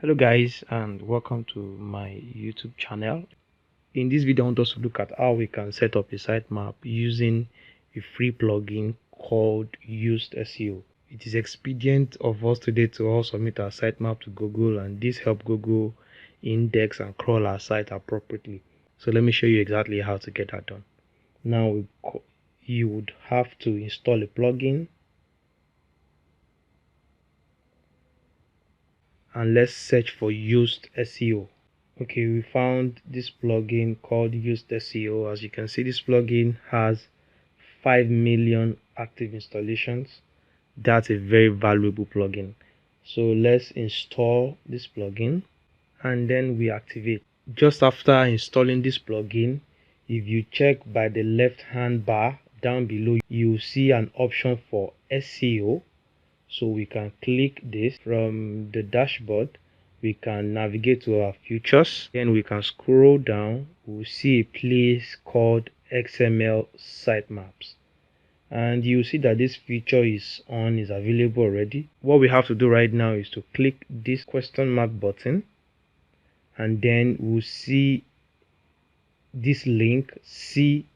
Hello guys, and welcome to my YouTube channel. In this video I want us to look at how we can set up a sitemap using a free plugin called Yoast SEO. It is expedient of us today to all submit our sitemap to Google, and this helps Google index and crawl our site appropriately. So let me show you exactly how to get that done. Now you would have to install a plugin, and let's search for Yoast SEO. Okay, we found this plugin called Yoast SEO. As you can see, this plugin has 5 million active installations. That's a very valuable plugin. So let's install this plugin and then we activate. Just after installing this plugin, if you check by the left hand bar down below, you see an option for SEO. So we can click this. From the dashboard we can navigate to our features, then we can scroll down. We'll see a place called XML Sitemaps, and you see that this feature is available already. What we have to do right now is to click this question mark button, and then we'll see this link, see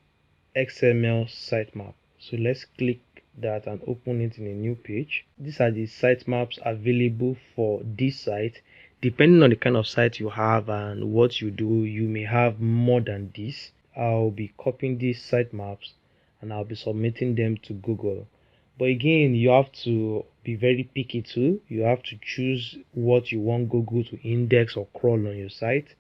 XML sitemap. So let's click that and open it in a new page. These are the sitemaps available for this site. Depending on the kind of site you have and what you do, you may have more than this. I'll be copying these sitemaps and I'll be submitting them to Google. But again, you have to be very picky too. You have to choose what you want Google to index or crawl on your site.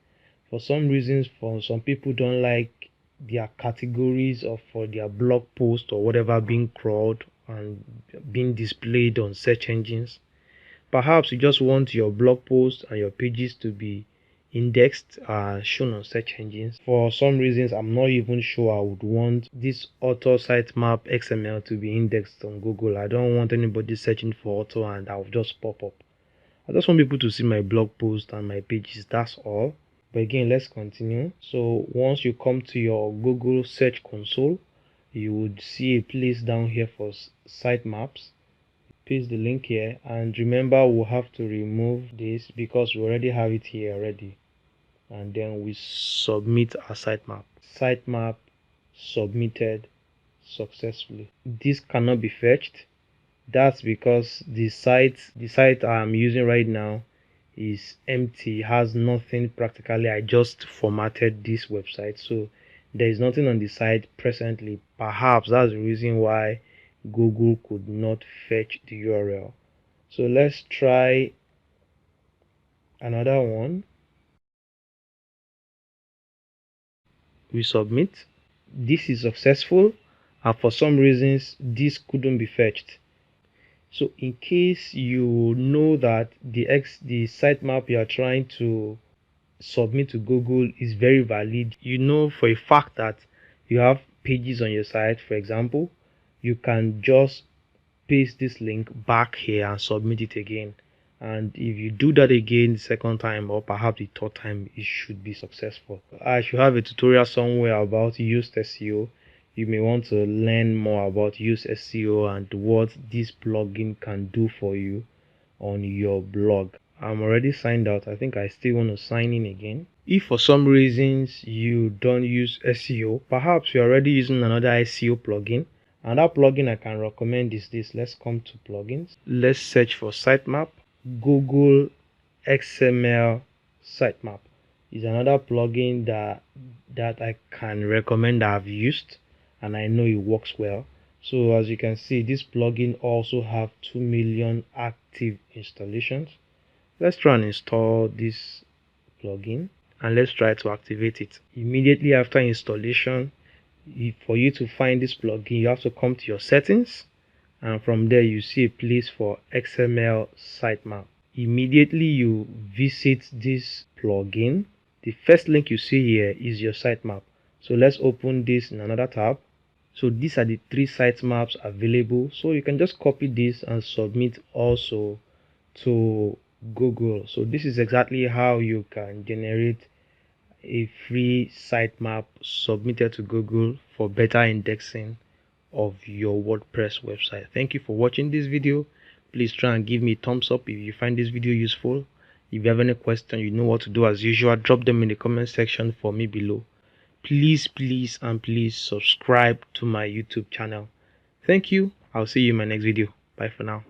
For some reasons, for some people don't like their categories or for their blog post or whatever being crawled and being displayed on search engines. Perhaps you just want your blog posts and your pages to be indexed and shown on search engines. For some reasons, I'm not even sure I would want this auto sitemap XML to be indexed on Google. I don't want anybody searching for auto and I'll just pop up. I just want people to see my blog post and my pages, that's all. But again, let's continue. So once you come to your Google Search Console, you would see a place down here for sitemaps. Paste the link here, and remember we'll have to remove this because we already have it here already. And then we submit our sitemap. Sitemap submitted successfully. This cannot be fetched. That's because the site I'm using right now is empty, has nothing practically. I just formatted this website, so there is nothing on the site presently. Perhaps that's the reason why Google could not fetch the URL. So let's try another one. We submit. This is successful, and for some reasons this couldn't be fetched. So in case you know that the sitemap you are trying to submit to Google is very valid, you know for a fact that you have pages on your site, for example, you can just paste this link back here and submit it again. And if you do that again the second time or perhaps the third time, it should be successful. I should have a tutorial somewhere about Yoast SEO. You may want to learn more about Yoast SEO and what this plugin can do for you on your blog. I'm already signed out. I think I still want to sign in again. If for some reasons you don't use SEO, perhaps you're already using another SEO plugin. Another plugin I can recommend is this. Let's come to plugins. Let's search for sitemap. Google XML Sitemap is another plugin that I can recommend, that I've used and I know it works well. So as you can see, this plugin also have 2 million active installations. Let's try and install this plugin and let's try to activate it. Immediately after installation, for you to find this plugin, you have to come to your settings, and from there you see a place for XML sitemap. Immediately you visit this plugin, the first link you see here is your sitemap. So let's open this in another tab. So these are the 3 sitemaps available, so you can just copy this and submit also to Google. So this is exactly how you can generate a free sitemap submitted to Google for better indexing of your WordPress website. Thank you for watching this video. Please try and give me a thumbs up if you find this video useful. If you have any question, you know what to do as usual. Drop them in the comment section for me below. Please subscribe to my YouTube channel. Thank you. I'll see you in my next video. Bye for now.